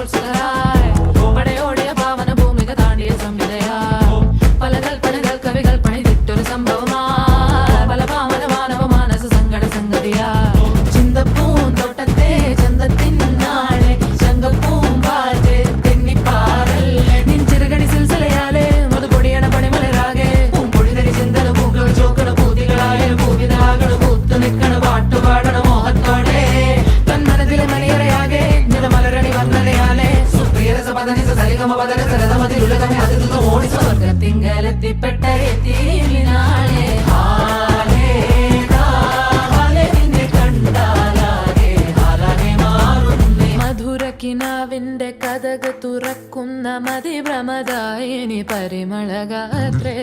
ഉത്സുകരായി പടയോടിയ പാവന ഭൂമിക താണ്ടിയ സംവിധയായി പല കൽപ്പനകൾ കവികൾ പണിതിട്ടൊരു സംഭവമായി പല പാവന മാനവ മാനസ സങ്കട സംഗതിയായി ചിന്തപ്പൂന്തോട്ടത്തെ ചന്തത്തിൻ നാളെ ശങ്കപ്പൂമ്പാറ്റ് തെന്നിപ്പാറല്ലേ നിൻ ചെറുകടി സിൽസിലയാലെ മധുപൊടിയണ പണിമലരാകെ പൂമ്പൊടിതരി ചിന്തന പൂക്കൾ ചോക്കണ പൂതികളായ പൂവിതാകള് പൂത്തു നിൽക്കണ പാട്ടുപാടണ മോഹത്തോടെ തന്മനത്തിലെ മണിയറയാകെ നിലമലരണി വർണ്ണനയാലെ സുപ്രിയരസ പദനിസ സരിഗമ പദന സരതമതിലുലകമേ അതിർന്നു ഓടി സ്വർഗത്തിങ്കലെത്തിപ്പെട്ട എത്തിനാളെ മധുരക്കിനാവിന്റെ കഥക് തുറക്കുന്ന മതിഭ്രമദായിനി പരിമളഗാത്രേ